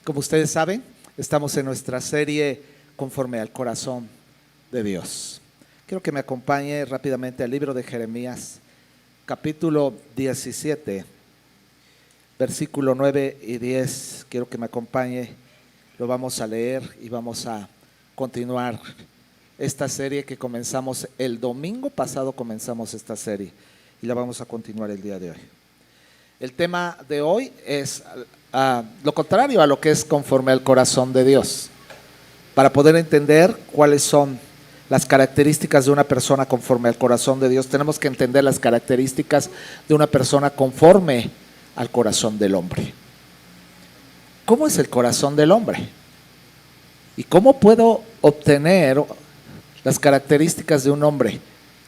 Como ustedes saben, estamos en nuestra serie Conforme al Corazón de Dios. Quiero que me acompañe rápidamente al libro de Jeremías, capítulo 17, versículo 9 y 10. Quiero que me acompañe, lo vamos a leer y vamos a continuar esta serie que comenzamos el domingo pasado. Comenzamos esta serie y la vamos a continuar el día de hoy. El tema de hoy es lo contrario a lo que es conforme al corazón de Dios. Para poder entender cuáles son las características de una persona conforme al corazón de Dios, tenemos que entender las características de una persona conforme al corazón del hombre. ¿Cómo es el corazón del hombre? ¿Y cómo puedo obtener las características de un hombre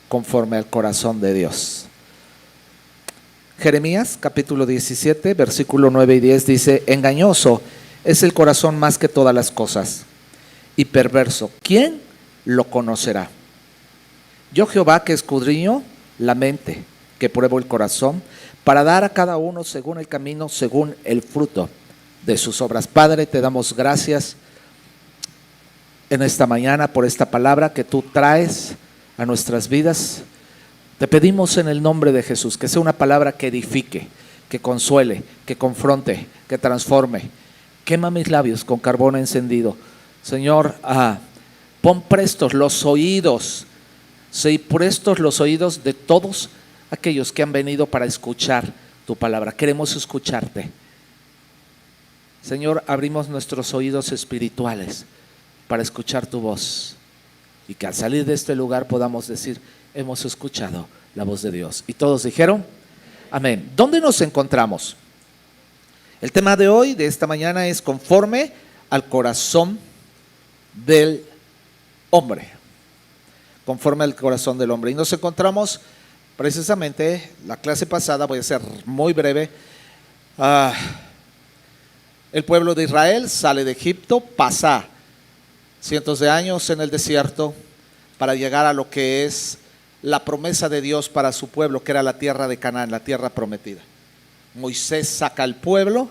conforme al corazón de Dios? Jeremías capítulo 17, versículo 9 y 10 dice: engañoso es el corazón más que todas las cosas, y perverso, ¿quién lo conocerá? Yo Jehová, que escudriño la mente, que pruebo el corazón, para dar a cada uno según el camino, según el fruto de sus obras. Padre, te damos gracias en esta mañana por esta palabra que tú traes a nuestras vidas. Te pedimos en el nombre de Jesús que sea una palabra que edifique, que consuele, que confronte, que transforme. Quema mis labios con carbón encendido. Señor, pon prestos los oídos, de todos aquellos que han venido para escuchar tu palabra. Queremos escucharte. Señor, abrimos nuestros oídos espirituales para escuchar tu voz, y que al salir de este lugar podamos decir: hemos escuchado la voz de Dios. Y todos dijeron amén. ¿Dónde nos encontramos? El tema de hoy, de esta mañana, es conforme al corazón del hombre. Conforme al corazón del hombre. Y nos encontramos precisamente, la clase pasada, voy a ser muy breve, el pueblo de Israel sale de Egipto, pasa cientos de años en el desierto para llegar a lo que es la promesa de Dios para su pueblo, que era la tierra de Canaán, la tierra prometida. Moisés saca al pueblo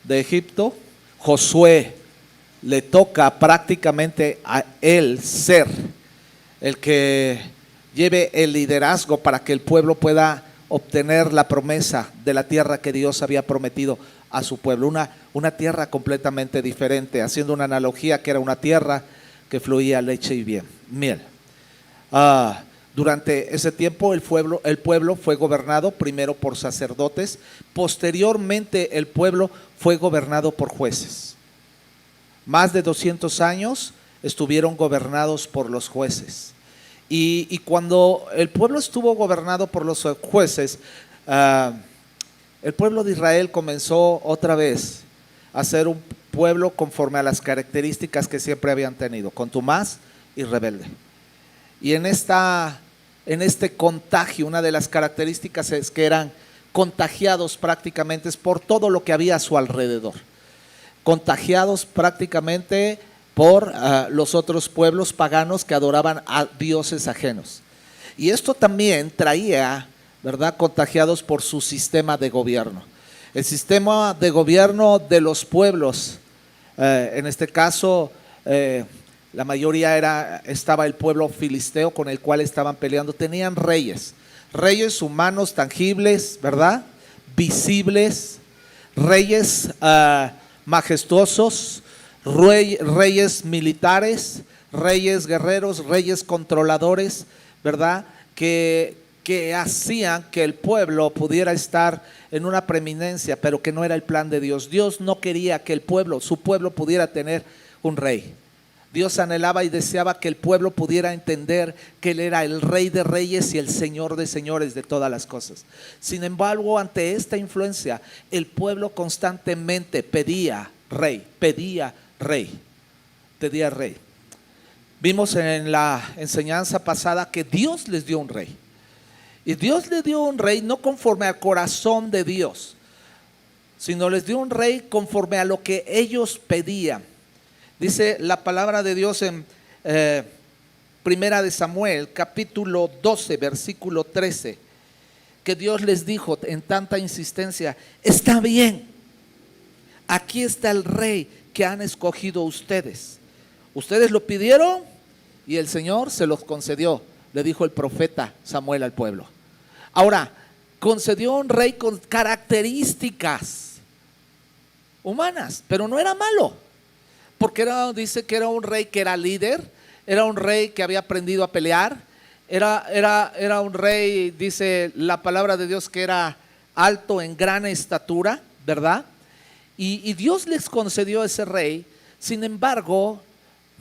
de Egipto. Josué le toca prácticamente a él ser el que lleve el liderazgo para que el pueblo pueda obtener la promesa de la tierra que Dios había prometido a su pueblo, una tierra completamente diferente, haciendo una analogía que era una tierra que fluía leche y miel. Durante ese tiempo el pueblo fue gobernado primero por sacerdotes, posteriormente el pueblo fue gobernado por jueces. Más de 200 años estuvieron gobernados por los jueces. Y cuando el pueblo estuvo gobernado por los jueces, el pueblo de Israel comenzó otra vez a ser un pueblo conforme a las características que siempre habían tenido: contumaz y rebelde. Y en este contagio, una de las características es que eran contagiados prácticamente por todo lo que había a su alrededor, contagiados prácticamente por los otros pueblos paganos que adoraban a dioses ajenos. Y esto también traía, ¿verdad?, contagiados por su sistema de gobierno. El sistema de gobierno de los pueblos, en este caso, la mayoría estaba el pueblo filisteo con el cual estaban peleando. Tenían reyes humanos tangibles, ¿verdad?, visibles, reyes majestuosos, reyes militares, reyes guerreros, reyes controladores, ¿verdad?, que hacían que el pueblo pudiera estar en una preeminencia, pero que no era el plan de Dios. Dios no quería que su pueblo pudiera tener un rey. Dios anhelaba y deseaba que el pueblo pudiera entender que Él era el Rey de Reyes y el Señor de Señores de todas las cosas. Sin embargo, ante esta influencia, el pueblo constantemente pedía rey. Vimos en la enseñanza pasada que Dios les dio un rey. Y Dios les dio un rey no conforme al corazón de Dios, sino les dio un rey conforme a lo que ellos pedían. Dice la palabra de Dios en Primera de Samuel, capítulo 12, versículo 13, que Dios les dijo en tanta insistencia: está bien, aquí está el rey que han escogido ustedes. Ustedes lo pidieron y el Señor se los concedió, le dijo el profeta Samuel al pueblo. Ahora, concedió un rey con características humanas, pero no era malo, porque dice que era un rey que era líder, era un rey que había aprendido a pelear, era un rey, dice la palabra de Dios, que era alto en gran estatura, ¿verdad? Y Dios les concedió ese rey. Sin embargo,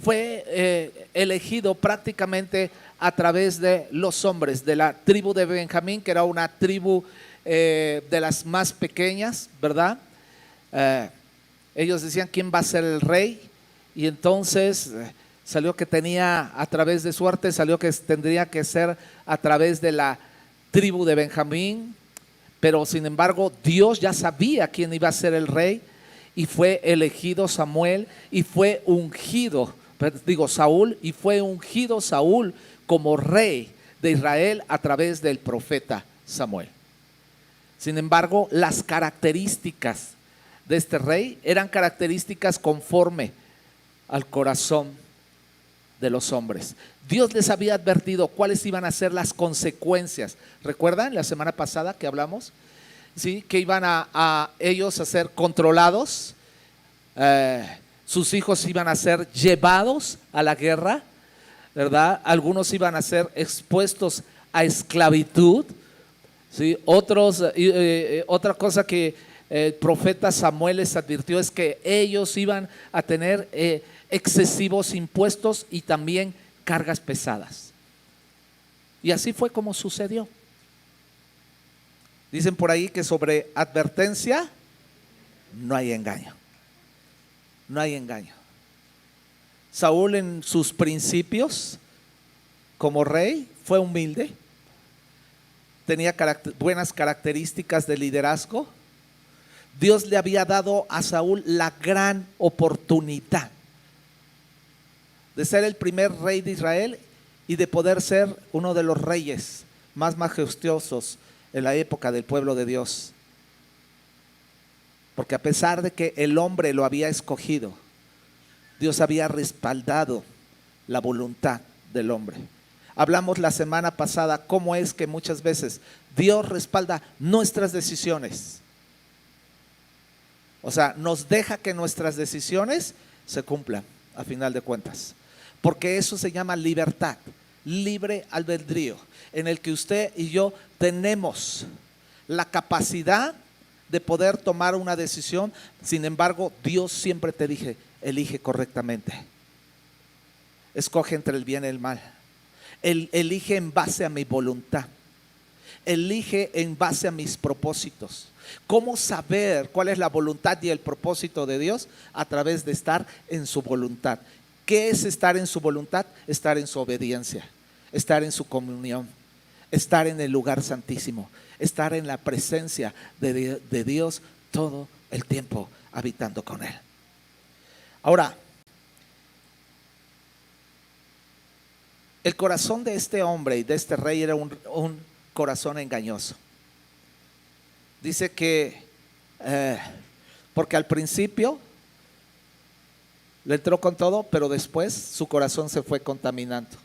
fue elegido prácticamente a través de los hombres de la tribu de Benjamín, que era una tribu de las más pequeñas, ¿verdad? Ellos decían, ¿quién va a ser el rey? Y entonces salió que tenía, a través de suerte, salió que tendría que ser a través de la tribu de Benjamín. Pero sin embargo, Dios ya sabía quién iba a ser el rey, y fue elegido Samuel, y fue ungido, Saúl, y fue ungido Saúl como rey de Israel a través del profeta Samuel. Sin embargo, las características de este rey eran características conforme al corazón de los hombres. Dios les había advertido cuáles iban a ser las consecuencias. ¿Recuerdan la semana pasada que hablamos? ¿Sí? Que iban a ellos a ser controlados, sus hijos iban a ser llevados a la guerra, ¿verdad? Algunos iban a ser expuestos a esclavitud, ¿sí? Otros, otra cosa que el profeta Samuel les advirtió es que ellos iban a tener excesivos impuestos y también cargas pesadas. Y así fue como sucedió. Dicen por ahí que sobre advertencia no hay engaño. No hay engaño. Saúl, en sus principios como rey, fue humilde, tenía buenas características de liderazgo. Dios le había dado a Saúl la gran oportunidad de ser el primer rey de Israel y de poder ser uno de los reyes más majestuosos en la época del pueblo de Dios. Porque a pesar de que el hombre lo había escogido, Dios había respaldado la voluntad del hombre. Hablamos la semana pasada cómo es que muchas veces Dios respalda nuestras decisiones. O sea, nos deja que nuestras decisiones se cumplan a final de cuentas. Porque eso se llama libertad, libre albedrío, en el que usted y yo tenemos la capacidad de poder tomar una decisión. Sin embargo, Dios siempre te dice, elige correctamente. Escoge entre el bien y el mal. Elige en base a mi voluntad. Elige en base a mis propósitos. ¿Cómo saber cuál es la voluntad y el propósito de Dios? A través de estar en su voluntad. ¿Qué es estar en su voluntad? Estar en su obediencia, estar en su comunión, estar en el lugar santísimo, estar en la presencia de Dios todo el tiempo, habitando con Él. Ahora, el corazón de este hombre y de este rey era un corazón engañoso. Dice que, porque al principio le entró con todo, pero después su corazón se fue contaminando.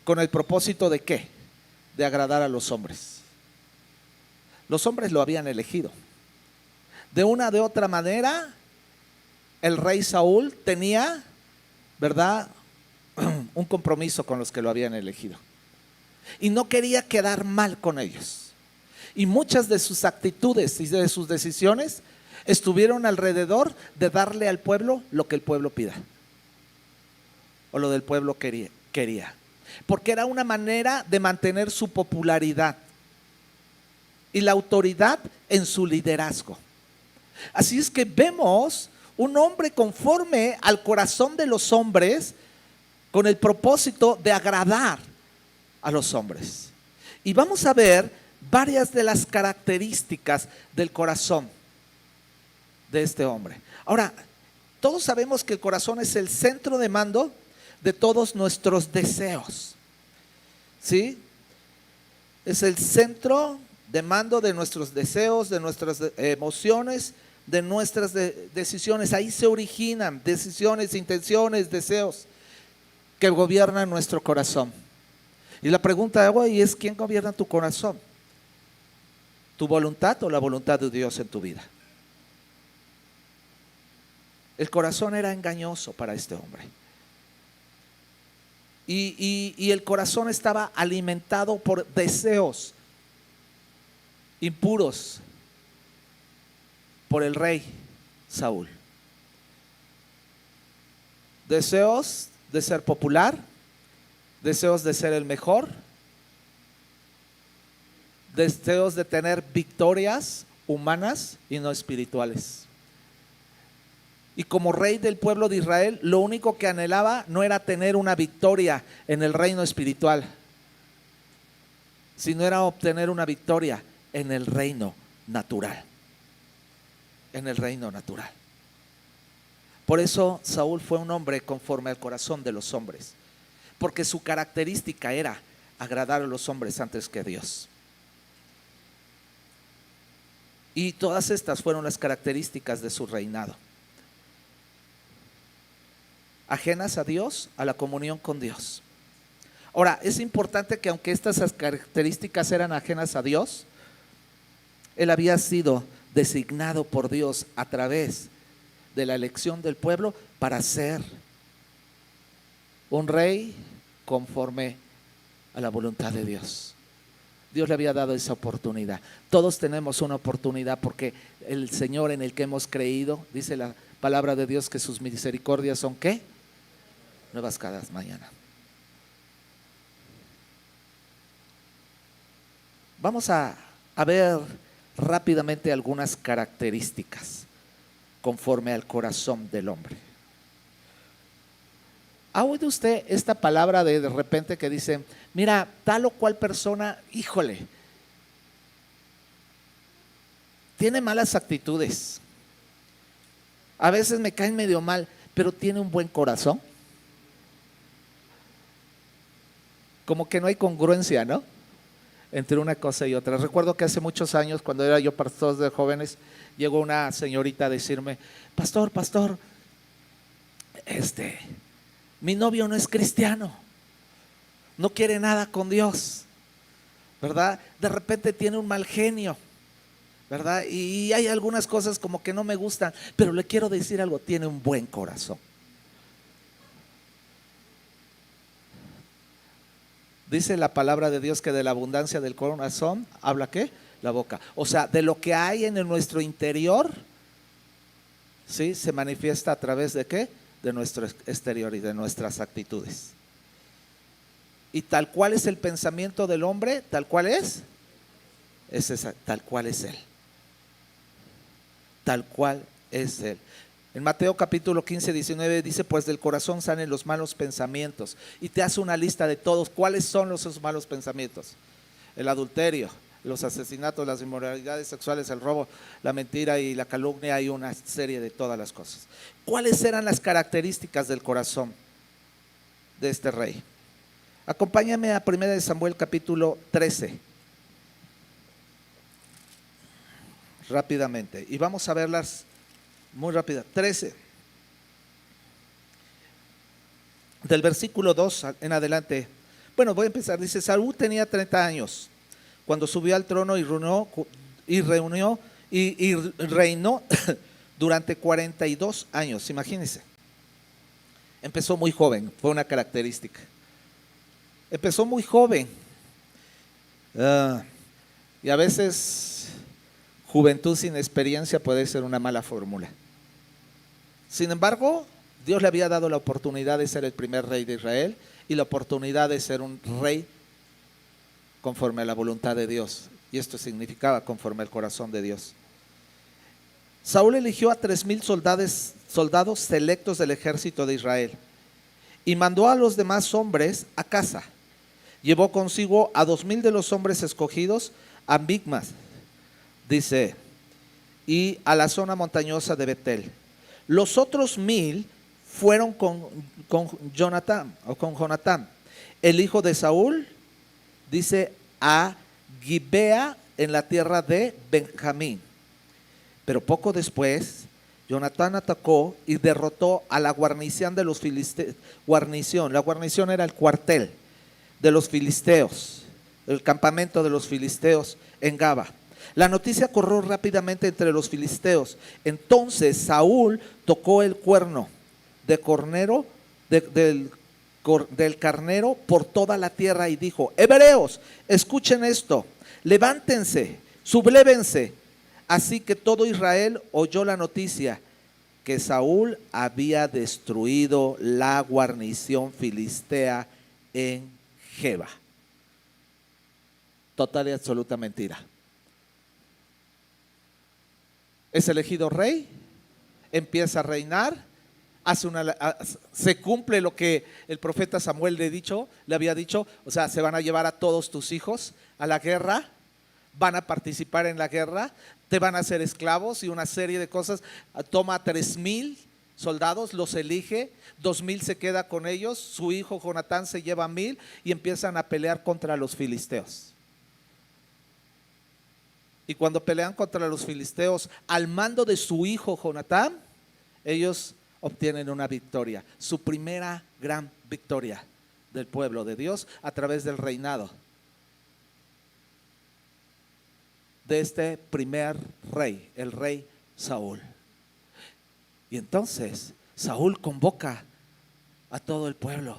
¿Con el propósito de qué? De agradar a los hombres. Los hombres lo habían elegido. De una de otra manera, el rey Saúl tenía, ¿verdad?, un compromiso con los que lo habían elegido. Y no quería quedar mal con ellos. Y muchas de sus actitudes y de sus decisiones estuvieron alrededor de darle al pueblo lo que el pueblo pida, o lo del pueblo quería. Porque era una manera de mantener su popularidad y la autoridad en su liderazgo. Así es que vemos un hombre conforme al corazón de los hombres, con el propósito de agradar a los hombres. Y vamos a ver varias de las características del corazón de este hombre. Ahora, todos sabemos que el corazón es el centro de mando de todos nuestros deseos. ¿Sí? Es el centro de mando de nuestros deseos, de nuestras emociones, de nuestras decisiones. Ahí se originan decisiones, intenciones, deseos que gobiernan nuestro corazón. Y la pregunta de hoy es: ¿quién gobierna tu corazón? ¿Tu voluntad o la voluntad de Dios en tu vida? El corazón era engañoso para este hombre. Y el corazón estaba alimentado por deseos impuros por el rey Saúl. Deseos de ser popular, deseos de ser el mejor, deseos de tener victorias humanas y no espirituales. Y como rey del pueblo de Israel, lo único que anhelaba no era tener una victoria en el reino espiritual, sino era obtener una victoria en el reino natural. En el reino natural. Por eso Saúl fue un hombre conforme al corazón de los hombres, porque su característica era agradar a los hombres antes que a Dios. Y todas estas fueron las características de su reinado: ajenas a Dios, a la comunión con Dios. Ahora, es importante que aunque estas características eran ajenas a Dios, él había sido designado por Dios a través de la elección del pueblo para ser un rey conforme a la voluntad de Dios. Dios le había dado esa oportunidad. Todos tenemos una oportunidad porque el Señor en el que hemos creído, dice la palabra de Dios, que sus misericordias son ¿qué? Nuevas cada mañana. Vamos a ver rápidamente algunas características conforme al corazón del hombre. ¿Ha oído usted esta palabra de repente que dice: mira, tal o cual persona, híjole, tiene malas actitudes, a veces me caen medio mal, pero tiene un buen corazón? Como que no hay congruencia, ¿no?, entre una cosa y otra. Recuerdo que hace muchos años, cuando era yo pastor de jóvenes, llegó una señorita a decirme: pastor, mi novio no es cristiano, no quiere nada con Dios, ¿verdad? De repente tiene un mal genio, ¿verdad? Y hay algunas cosas como que no me gustan, pero le quiero decir algo: tiene un buen corazón. Dice la palabra de Dios que de la abundancia del corazón habla ¿qué? La boca. O sea, de lo que hay en nuestro interior, ¿sí?, se manifiesta a través de ¿qué? De nuestro exterior y de nuestras actitudes. Y tal cual es el pensamiento del hombre, tal cual es tal cual es él. Tal cual es él. En Mateo capítulo 15, 19 dice: pues del corazón salen los malos pensamientos. Y te hace una lista de todos. ¿Cuáles son esos malos pensamientos? El adulterio, los asesinatos, las inmoralidades sexuales, el robo, la mentira y la calumnia, y una serie de todas las cosas. ¿Cuáles eran las características del corazón de este rey? Acompáñame a 1 Samuel capítulo 13. Rápidamente. Y vamos a verlas muy rápida. 13. Del versículo 2 en adelante. Bueno, voy a empezar. Dice: Saúl tenía 30 años cuando subió al trono y reinó durante 42 años. Imagínense. Empezó muy joven, fue una característica. Empezó muy joven. Y a veces juventud sin experiencia puede ser una mala fórmula. Sin embargo, Dios le había dado la oportunidad de ser el primer rey de Israel y la oportunidad de ser un rey conforme a la voluntad de Dios. Y esto significaba conforme al corazón de Dios. Saúl eligió a 3,000 soldados selectos del ejército de Israel y mandó a los demás hombres a casa. Llevó consigo a 2,000 de los hombres escogidos a Micmas, dice, y a la zona montañosa de Betel. Los otros 1,000 fueron con Jonatán, el hijo de Saúl, dice, a Gibea en la tierra de Benjamín. Pero poco después, Jonatán atacó y derrotó a la guarnición de los filisteos. La guarnición era el cuartel de los filisteos, el campamento de los filisteos en Gaba. La noticia corrió rápidamente entre los filisteos. Entonces Saúl tocó el cuerno de cornero, del carnero por toda la tierra y dijo: hebreos, escuchen esto, levántense, sublévense. Así que todo Israel oyó la noticia que Saúl había destruido la guarnición filistea en Geba. Total y absoluta mentira. Es elegido rey, empieza a reinar, se cumple lo que el profeta Samuel le había dicho, o sea, se van a llevar a todos tus hijos a la guerra, van a participar en la guerra, te van a hacer esclavos y una serie de cosas. Toma 3,000 soldados, los elige, 2,000 se queda con ellos, su hijo Jonatán se lleva 1,000 y empiezan a pelear contra los filisteos. Y cuando pelean contra los filisteos al mando de su hijo Jonatán, ellos obtienen una victoria, su primera gran victoria del pueblo de Dios a través del reinado de este primer rey, el rey Saúl. Y entonces Saúl convoca a todo el pueblo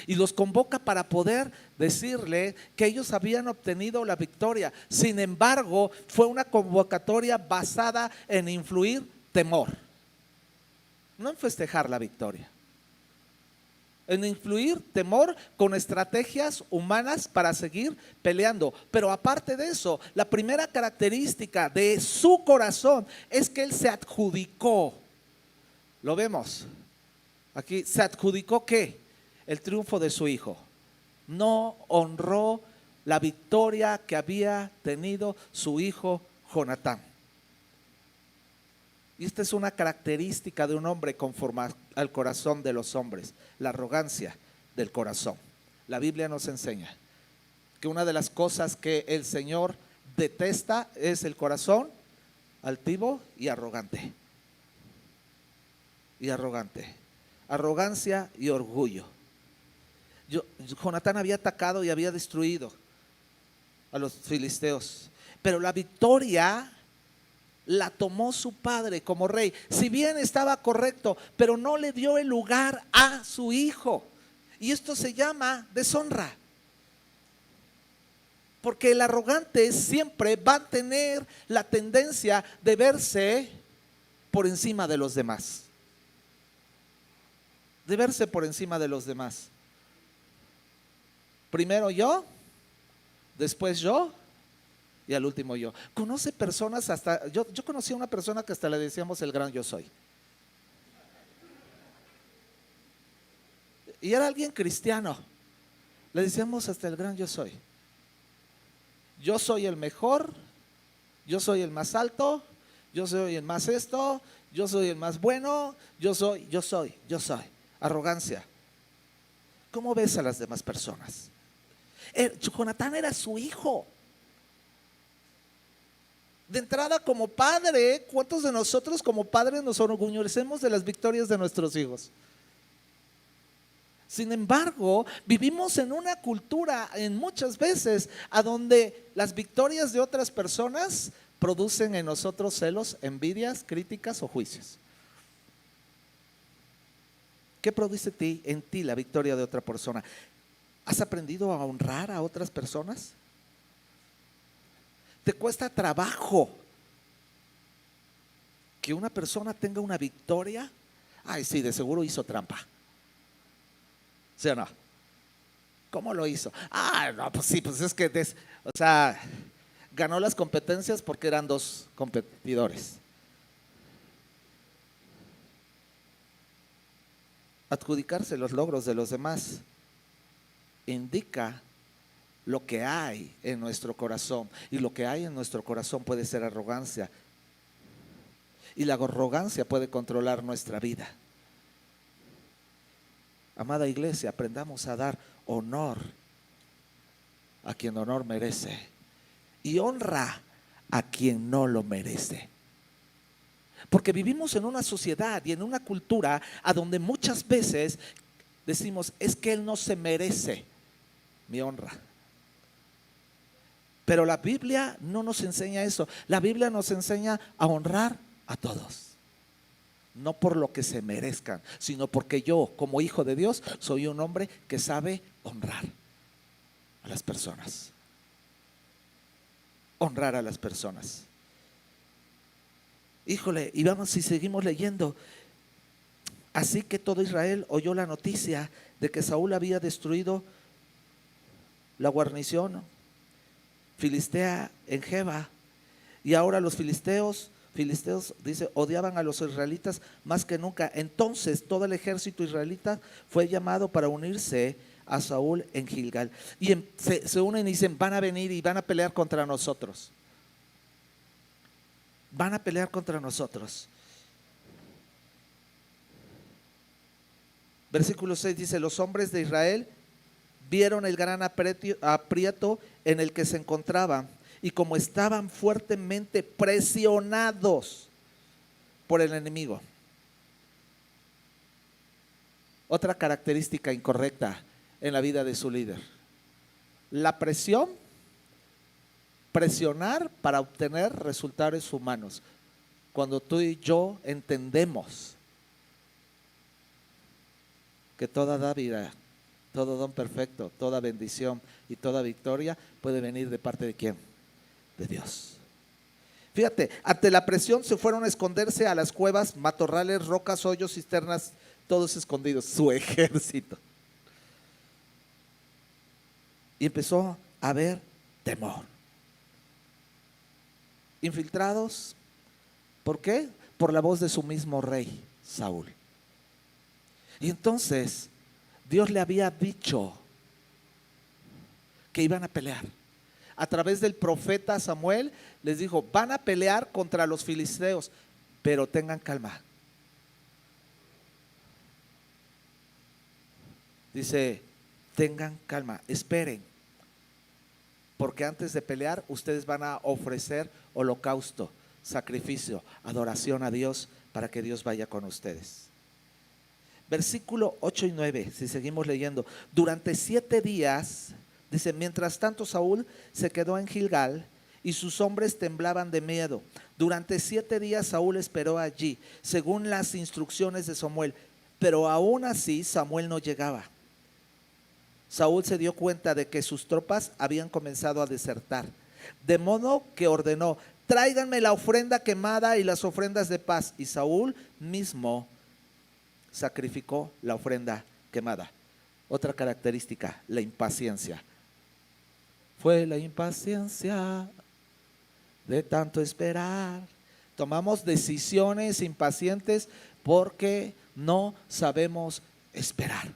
y los convoca para poder decirle que ellos habían obtenido la victoria. Sin embargo, fue una convocatoria basada en influir temor, no en festejar la victoria, en influir temor con estrategias humanas para seguir peleando. Pero aparte de eso, la primera característica de su corazón es que él se adjudicó, lo vemos aquí, se adjudicó ¿qué? El triunfo de su hijo. No honró la victoria que había tenido su hijo Jonatán. Y esta es una característica de un hombre conforme al corazón de los hombres, la arrogancia del corazón. La Biblia nos enseña que una de las cosas que el Señor detesta es el corazón altivo y arrogante. Arrogancia y orgullo. Jonatán había atacado y había destruido a los filisteos, pero la victoria la tomó su padre como rey. Si bien estaba correcto, pero no le dio el lugar a su hijo. Y esto se llama deshonra. Porque el arrogante siempre va a tener la tendencia de verse por encima de los demás. De verse por encima de los demás. Primero yo, después yo y al último yo. Conoce personas hasta, yo conocí a una persona que hasta le decíamos el gran yo soy. Y era alguien cristiano. Le decíamos hasta el gran yo soy. Yo soy el mejor, yo soy el más alto, yo soy el más esto, yo soy el más bueno, yo soy. Arrogancia. ¿Cómo ves a las demás personas? Jonatán era su hijo. De entrada, como padre, ¿cuántos de nosotros como padres nos enorgullecemos de las victorias de nuestros hijos? Sin embargo, vivimos en una cultura en muchas veces a donde las victorias de otras personas producen en nosotros celos, envidias, críticas o juicios. ¿Qué produce en ti la victoria de otra persona? ¿Has aprendido a honrar a otras personas? ¿Te cuesta trabajo que una persona tenga una victoria? Ay, sí, de seguro hizo trampa. ¿Sí o no? ¿Cómo lo hizo? Ah, no, pues sí, pues es que, ganó las competencias porque eran dos competidores. Adjudicarse los logros de los demás indica lo que hay en nuestro corazón, y lo que hay en nuestro corazón puede ser arrogancia, y la arrogancia puede controlar nuestra vida. Amada iglesia, aprendamos a dar honor a quien honor merece y honra a quien no lo merece. Porque vivimos en una sociedad y en una cultura a donde muchas veces decimos, es que él no se merece mi honra. Pero la Biblia no nos enseña eso. La Biblia nos enseña a honrar a todos. No por lo que se merezcan, sino porque yo, como hijo de Dios, soy un hombre que sabe honrar a las personas. Honrar a las personas. Híjole, y vamos, si seguimos leyendo. Así que todo Israel oyó la noticia de que Saúl había destruido la guarnición filistea en Geba. Y ahora los filisteos, dice, odiaban a los israelitas más que nunca. Entonces todo el ejército israelita fue llamado para unirse a Saúl en Gilgal. Y se unen y dicen, van a venir y van a pelear contra nosotros. Van a pelear contra nosotros. Versículo 6 dice, los hombres de Israel vieron el gran aprieto en el que se encontraban, y como estaban fuertemente presionados por el enemigo. Otra característica incorrecta en la vida de su líder: la presión, presionar para obtener resultados humanos. Cuando tú y yo entendemos que toda dádiva, todo don perfecto, toda bendición y toda victoria puede venir de parte de ¿quién? De Dios. Fíjate, ante la presión se fueron a esconderse a las cuevas, matorrales, rocas, hoyos, cisternas, todos escondidos, su ejército. Y empezó a haber temor. Infiltrados, ¿por qué? Por la voz de su mismo rey, Saúl. Y entonces Dios le había dicho que iban a pelear. A través del profeta Samuel les dijo, van a pelear contra los filisteos, pero tengan calma. Dice, tengan calma, esperen, porque antes de pelear ustedes van a ofrecer holocausto, sacrificio, adoración a Dios, para que Dios vaya con ustedes. Versículo 8 y 9, si seguimos leyendo. Durante 7 días, dice, mientras tanto Saúl se quedó en Gilgal y sus hombres temblaban de miedo. Durante 7 días Saúl esperó allí, según las instrucciones de Samuel, pero aún así Samuel no llegaba. Saúl se dio cuenta de que sus tropas habían comenzado a desertar, de modo que ordenó, tráiganme la ofrenda quemada y las ofrendas de paz. Y Saúl mismo sacrificó la ofrenda quemada. Otra característica, la impaciencia. Fue la impaciencia de tanto esperar. Tomamos decisiones impacientes porque no sabemos esperar.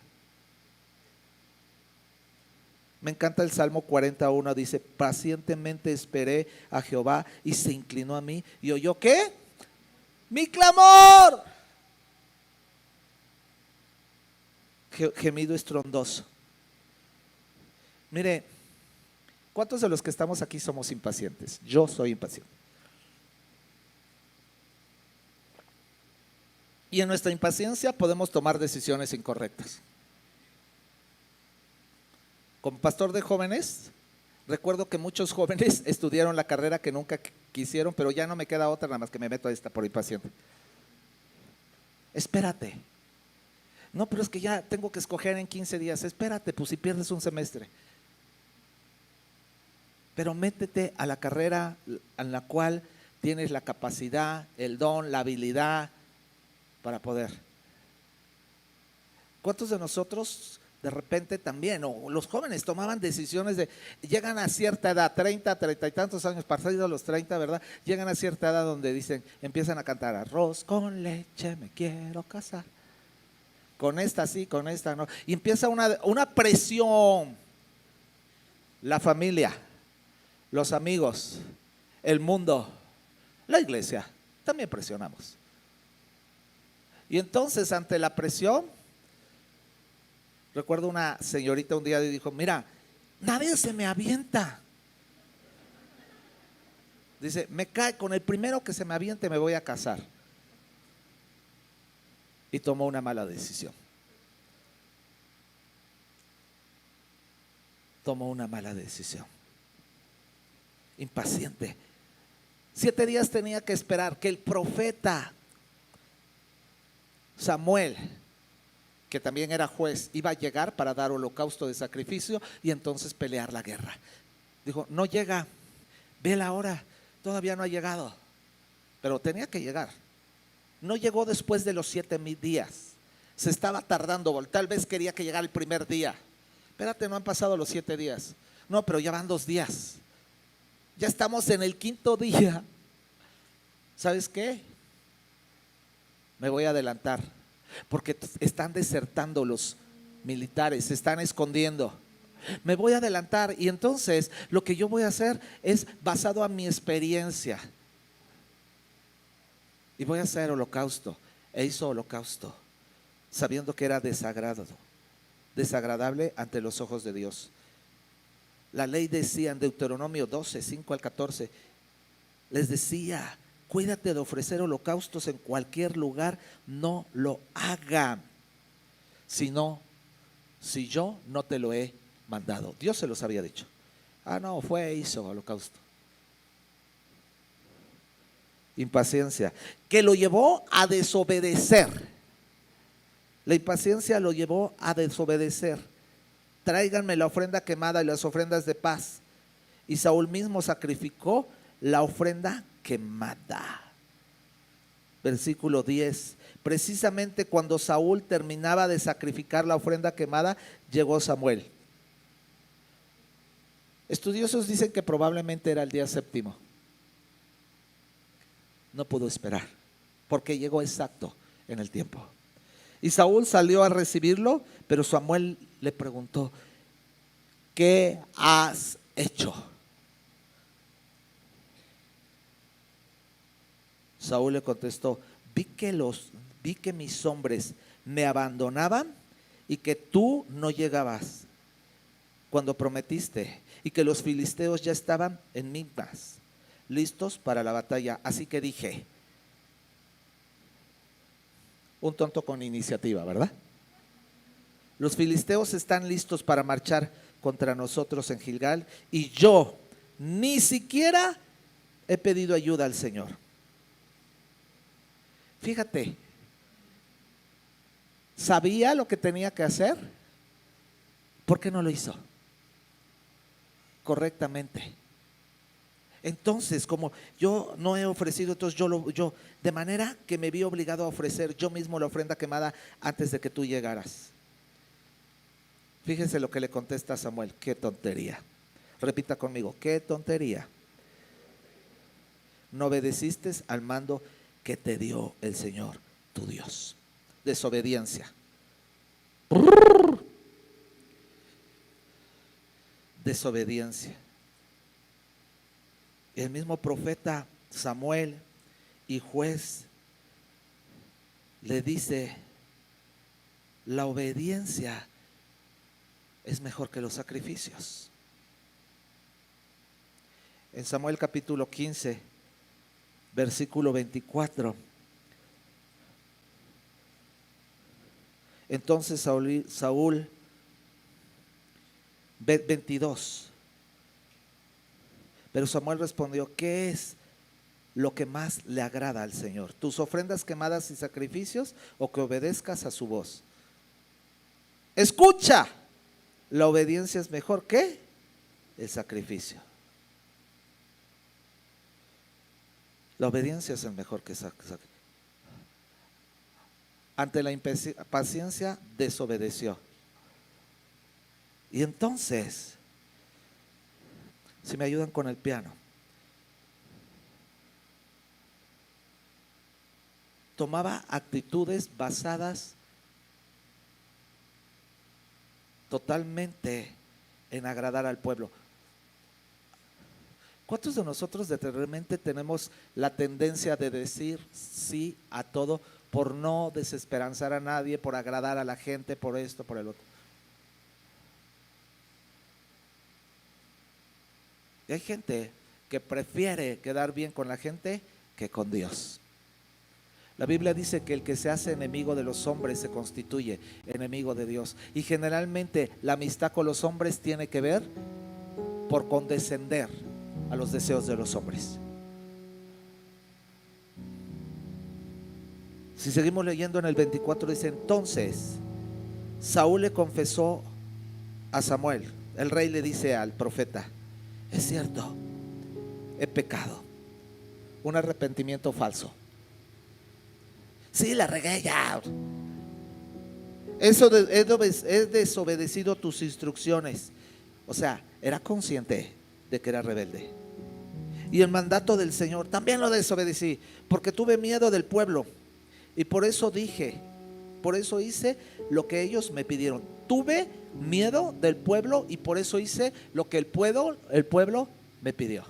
Me encanta el Salmo 41, dice, pacientemente esperé a Jehová y se inclinó a mí y oyó, ¿qué? Mi clamor. Gemido estrondoso. Mire, ¿cuántos de los que estamos aquí somos impacientes? Yo soy impaciente. Y en nuestra impaciencia podemos tomar decisiones incorrectas. Como pastor de jóvenes, recuerdo que muchos jóvenes estudiaron la carrera que nunca quisieron, pero ya no me queda otra, nada más que me meto a esta por impaciente. Espérate. No, pero es que ya tengo que escoger en 15 días. Espérate, pues si pierdes un semestre. Pero métete a la carrera en la cual tienes la capacidad, el don, la habilidad para poder. ¿Cuántos de nosotros de repente también, o los jóvenes tomaban decisiones de, llegan a cierta edad, 30 y tantos años, pasados los 30, ¿verdad? Llegan a cierta edad donde dicen, empiezan a cantar, arroz con leche, me quiero casar. Con esta sí, con esta no. Y empieza una presión. La familia, los amigos, el mundo, la iglesia, también presionamos. Y entonces ante la presión, recuerdo una señorita un día dijo, mira, nadie se me avienta. Dice, me cae, con el primero que se me aviente me voy a casar. y tomó una mala decisión. Tomó una mala decisión. Impaciente. 7 días tenía que esperar que el profeta Samuel, que también era juez, iba a llegar para dar holocausto de sacrificio y entonces pelear la guerra. Dijo, no llega, ve la hora, todavía no ha llegado. Pero tenía que llegar. No llegó después de los 7 días. Se estaba tardando, tal vez quería que llegara el primer día. Espérate, no han pasado los 7 días. No, pero ya van 2 días. Ya estamos en el 5.º día. ¿Sabes qué? Me voy a adelantar, porque están desertando los militares, se están escondiendo. Me voy a adelantar y entonces lo que yo voy a hacer es basado a mi experiencia. Y voy a hacer holocausto. E hizo holocausto, sabiendo que era desagradable ante los ojos de Dios. La ley decía en Deuteronomio 12, 5 al 14, les decía, cuídate de ofrecer holocaustos en cualquier lugar, no lo hagan, sino si yo no te lo he mandado. Dios se los había dicho. No, fue e hizo holocausto. Impaciencia, que lo llevó a desobedecer. La impaciencia lo llevó a desobedecer. Tráiganme la ofrenda quemada y las ofrendas de paz. Y Saúl mismo sacrificó la ofrenda quemada. Versículo 10. Precisamente cuando Saúl terminaba de sacrificar la ofrenda quemada, llegó Samuel. Estudiosos dicen que probablemente era el día 7. No pudo esperar, porque llegó exacto en el tiempo. Y Saúl salió a recibirlo, pero Samuel le preguntó, ¿qué has hecho? Saúl le contestó, vi que mis hombres me abandonaban y que tú no llegabas cuando prometiste, y que los filisteos ya estaban en Migmas, listos para la batalla. Así que dije, un tonto con iniciativa, ¿verdad? Los filisteos están listos para marchar contra nosotros en Gilgal y yo ni siquiera he pedido ayuda al Señor. Fíjate, ¿sabía lo que tenía que hacer? ¿Por qué no lo hizo correctamente? Entonces, como yo no he ofrecido, entonces yo de manera que me vi obligado a ofrecer yo mismo la ofrenda quemada antes de que tú llegaras. Fíjense lo que le contesta Samuel, qué tontería. Repita conmigo, qué tontería. No obedeciste al mando que te dio el Señor, tu Dios. Desobediencia. Desobediencia. El mismo profeta Samuel y juez le dice, la obediencia es mejor que los sacrificios. En Samuel capítulo 15, versículo 24. Entonces Saúl 22. Pero Samuel respondió, ¿qué es lo que más le agrada al Señor? ¿Tus ofrendas quemadas y sacrificios o que obedezcas a su voz? Escucha, la obediencia es mejor que el sacrificio. La obediencia es el mejor que el sacrificio. Ante la impaciencia desobedeció. Y entonces, si me ayudan con el piano, tomaba actitudes basadas totalmente en agradar al pueblo. ¿Cuántos de nosotros realmente tenemos la tendencia de decir sí a todo por no desesperanzar a nadie, por agradar a la gente, por esto, por el otro? Y hay gente que prefiere quedar bien con la gente que con Dios. La Biblia dice que el que se hace enemigo de los hombres se constituye enemigo de Dios. Y generalmente la amistad con los hombres tiene que ver por condescender a los deseos de los hombres. Si seguimos leyendo en el 24 dice: entonces Saúl le confesó a Samuel. El rey le dice al profeta: es cierto, he pecado. Un arrepentimiento falso. Sí, la regué ya. He desobedecido tus instrucciones. O sea, era consciente de que era rebelde. Y el mandato del Señor también lo desobedecí, porque tuve miedo del pueblo. Y por eso hice lo que ellos me pidieron. Tuve miedo del pueblo y por eso hice lo que el pueblo me pidió.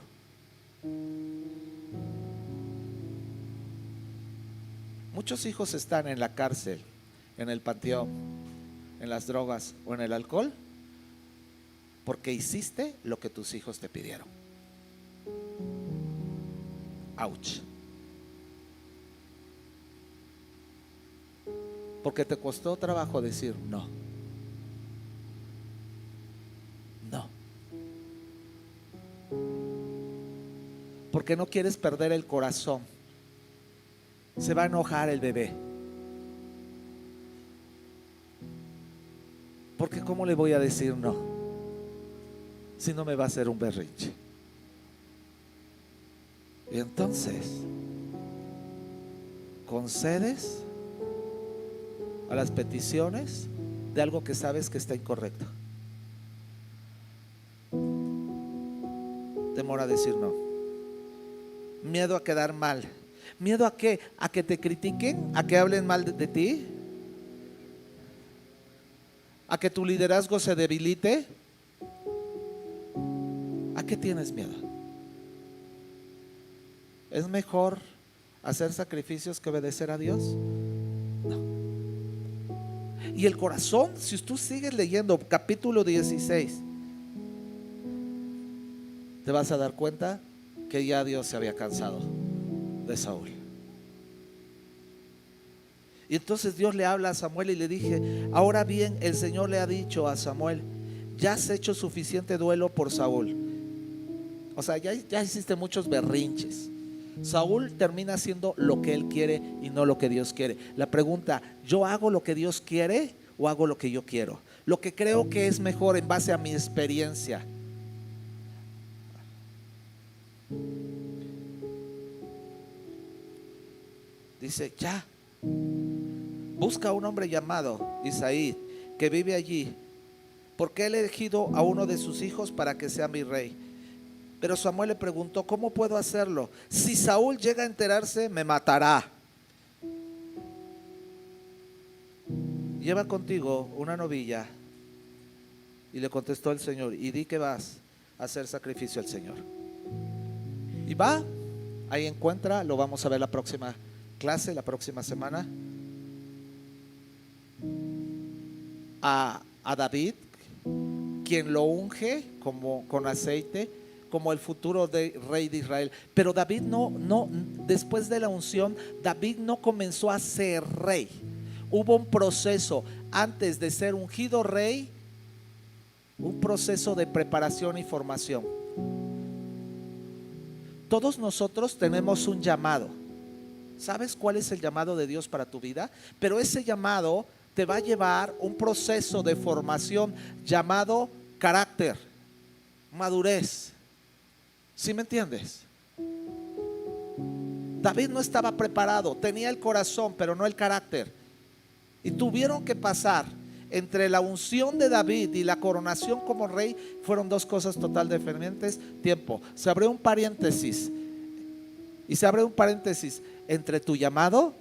Muchos hijos están en la cárcel, en el panteón, en las drogas o en el alcohol porque hiciste lo que tus hijos te pidieron. Ouch. Porque te costó trabajo decir no. No. Porque no quieres perder el corazón. Se va a enojar el bebé. Porque ¿cómo le voy a decir no? Si no me va a hacer un berrinche. Y entonces concedes a las peticiones de algo que sabes que está incorrecto. Temor a decir no. Miedo a quedar mal. ¿Miedo a qué? ¿A que te critiquen? ¿A que hablen mal de ti? ¿A que tu liderazgo se debilite? ¿A qué tienes miedo? ¿Es mejor hacer sacrificios que obedecer a Dios? No. Y el corazón, si tú sigues leyendo capítulo 16, te vas a dar cuenta que ya Dios se había cansado de Saúl. Y entonces Dios le habla a Samuel y le dije: ahora bien, el Señor le ha dicho a Samuel: ya has hecho suficiente duelo por Saúl. O sea, ya hiciste muchos berrinches. Saúl termina haciendo lo que él quiere y no lo que Dios quiere. La pregunta: ¿yo hago lo que Dios quiere o hago lo que yo quiero? Lo que creo que es mejor en base a mi experiencia. Dice: ya, busca a un hombre llamado Isaí, que vive allí, porque él ha elegido a uno de sus hijos para que sea mi rey. Pero Samuel le preguntó: ¿cómo puedo hacerlo? Si Saúl llega a enterarse, me matará. Lleva contigo una novilla. Y le contestó el Señor: y di que vas a hacer sacrificio al Señor. Y va, ahí encuentra, lo vamos a ver la próxima clase, la próxima semana, a David, quien lo unge con aceite como el futuro rey de Israel. Pero David no, después de la unción, David no comenzó a ser rey. Hubo un proceso antes de ser ungido rey, un proceso de preparación y formación. Todos nosotros tenemos un llamado. ¿Sabes cuál es el llamado de Dios para tu vida? Pero ese llamado te va a llevar un proceso de formación llamado carácter, madurez. ¿Sí me entiendes? David no estaba preparado, tenía el corazón, pero no el carácter. Y tuvieron que pasar entre la unción de David y la coronación como rey. Fueron dos cosas totalmente diferentes. Tiempo. Se abrió un paréntesis. Y se abre un paréntesis entre tu llamado,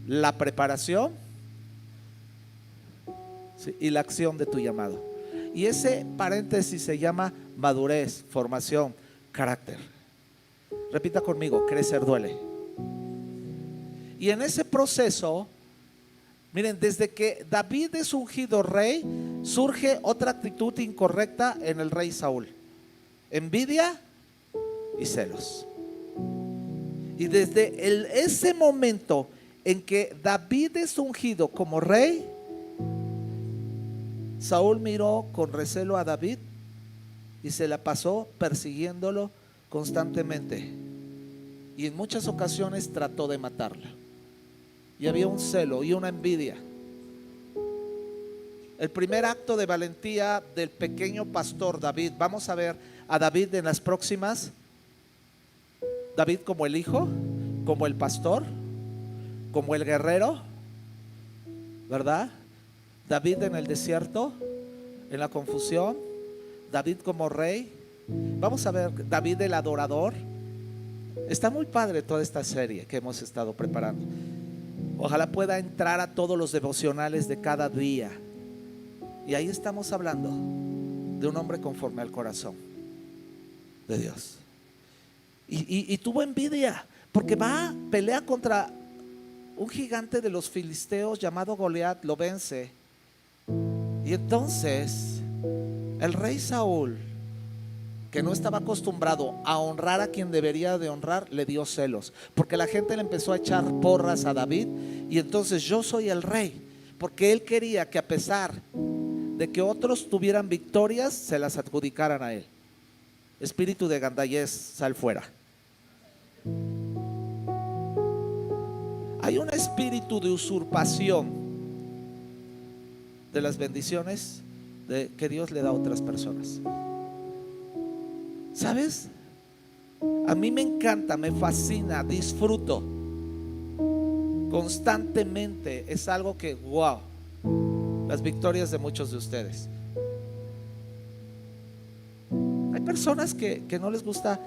la preparación, ¿sí?, y la acción de tu llamado. Y ese paréntesis se llama madurez, formación, carácter. Repita conmigo: crecer duele. Y en ese proceso, miren, desde que David es ungido rey, surge otra actitud incorrecta en el rey Saúl: envidia y celos. Y desde ese momento en que David es ungido como rey, Saúl miró con recelo a David y se la pasó persiguiéndolo constantemente. Y en muchas ocasiones trató de matarla. Y había un celo y una envidia. El primer acto de valentía del pequeño pastor David, vamos a ver a David en las próximas. David como el hijo, como el pastor, como el guerrero, ¿verdad? David en el desierto, en la confusión. David como rey. Vamos a ver David el adorador. Está muy padre toda esta serie que hemos estado preparando. Ojalá pueda entrar a todos los devocionales de cada día. Y ahí estamos hablando de un hombre conforme al corazón de Dios. Y tuvo envidia porque pelea contra un gigante de los filisteos llamado Goliat, lo vence. Y entonces el rey Saúl, que no estaba acostumbrado a honrar a quien debería de honrar, le dio celos, porque la gente le empezó a echar porras a David. Y entonces yo soy el rey, porque él quería que a pesar de que otros tuvieran victorias, se las adjudicaran a él. Espíritu de gandallez, sal fuera. Hay un espíritu de usurpación de las bendiciones que Dios le da a otras personas. ¿Sabes? A mí me encanta, me fascina, disfruto constantemente. Es algo que, wow, las victorias de muchos de ustedes. Hay personas que no les gusta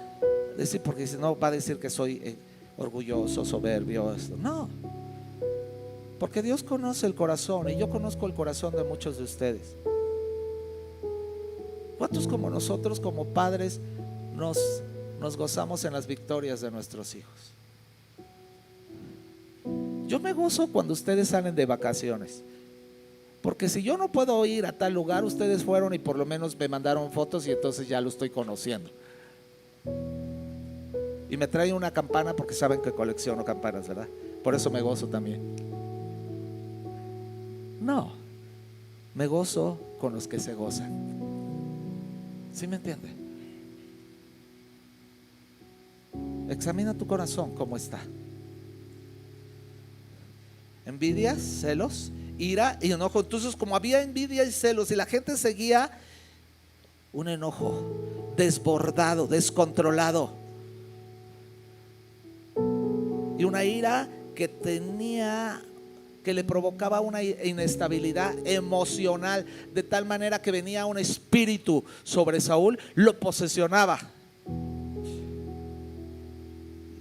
decir, porque dicen, no, va a decir que soy orgulloso, soberbio. No, porque Dios conoce el corazón y yo conozco el corazón de muchos de ustedes. ¿Cuántos como nosotros, como padres, nos gozamos en las victorias de nuestros hijos? Yo me gozo cuando ustedes salen de vacaciones, porque si yo no puedo ir a tal lugar, ustedes fueron y por lo menos me mandaron fotos y entonces ya lo estoy conociendo. Y me traen una campana porque saben que colecciono campanas, ¿verdad? Por eso me gozo también. No, me gozo con los que se gozan. ¿Sí me entiende? Examina tu corazón, ¿cómo está? Envidia, celos, ira y enojo. Entonces, como había envidia y celos y la gente seguía, un enojo desbordado, descontrolado, y una ira que le provocaba una inestabilidad emocional, de tal manera que venía un espíritu sobre Saúl, lo posesionaba,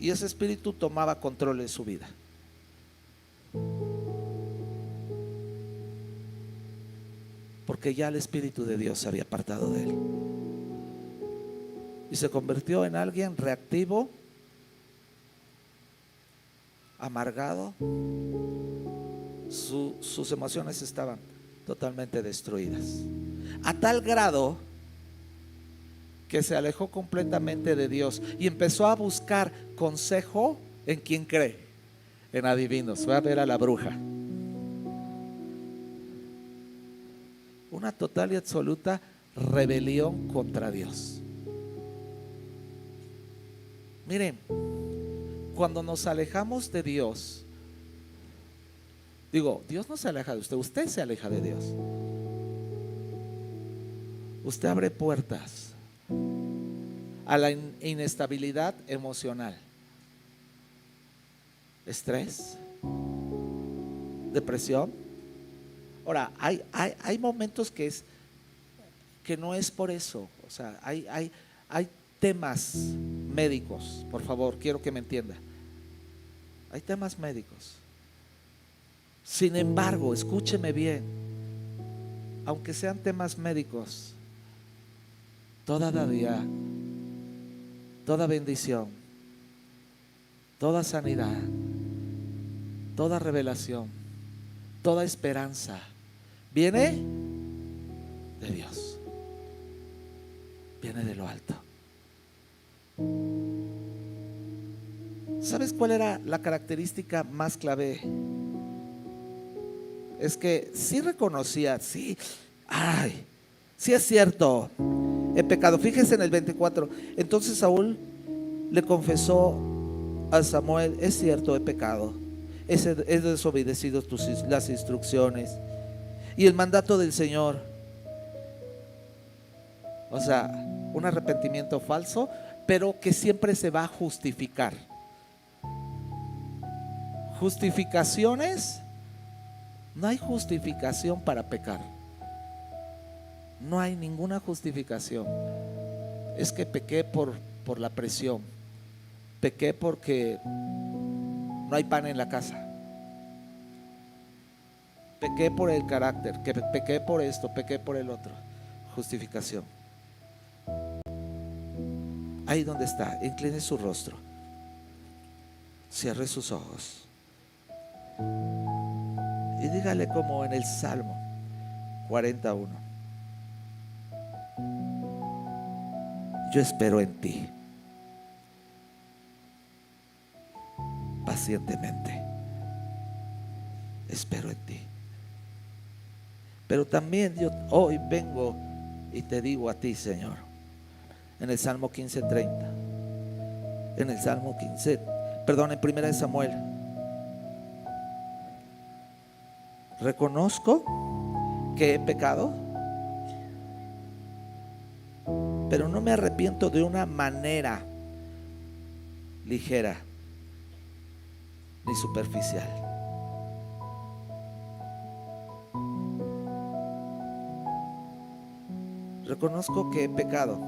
y ese espíritu tomaba control de su vida. Porque ya el Espíritu de Dios se había apartado de él y se convirtió en alguien reactivo, amargado. Sus emociones estaban totalmente destruidas, a tal grado que se alejó completamente de Dios y empezó a buscar consejo en quien cree, en adivinos. Voy a ver a la bruja. Una total y absoluta rebelión contra Dios. Miren, cuando nos alejamos de Dios, Dios no se aleja de usted, usted se aleja de Dios. Usted abre puertas a la inestabilidad emocional, estrés, depresión. Ahora, hay momentos que no es por eso. O sea, hay temas médicos, por favor, quiero que me entienda. Hay temas médicos. Sin embargo, escúcheme bien, aunque sean temas médicos, toda dadía, toda bendición, toda sanidad, toda revelación, toda esperanza viene de Dios, viene de lo alto. ¿Sabes cuál era la característica más clave? Es que sí reconocía, sí, ay, sí es cierto, he pecado. Fíjese en el 24. Entonces Saúl le confesó a Samuel: es cierto, he pecado, he desobedecido las instrucciones y el mandato del Señor. O sea, un arrepentimiento falso, pero que siempre se va a justificar. Justificaciones, no hay justificación para pecar. No hay ninguna justificación. Es que pequé por la presión. Pequé porque no hay pan en la casa. Pequé por el carácter, que pequé por esto, pequé por el otro. Justificación. Ahí donde está, incline su rostro, cierre sus ojos y dígale como en el Salmo 41: yo espero en ti pacientemente, espero en ti. Pero también yo hoy vengo y te digo a ti, Señor, en el Salmo 15:30, en el Salmo 15, perdón, en 1 Samuel, reconozco que he pecado, pero no me arrepiento de una manera ligera ni superficial. Reconozco que he pecado,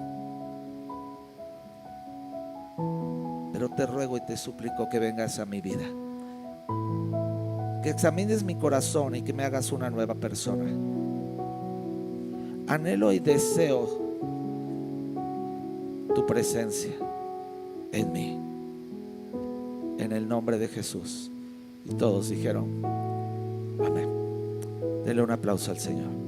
pero te ruego y te suplico que vengas a mi vida, que examines mi corazón y que me hagas una nueva persona. Anhelo y deseo tu presencia en mí, en el nombre de Jesús. Y todos dijeron amén. Denle un aplauso al Señor.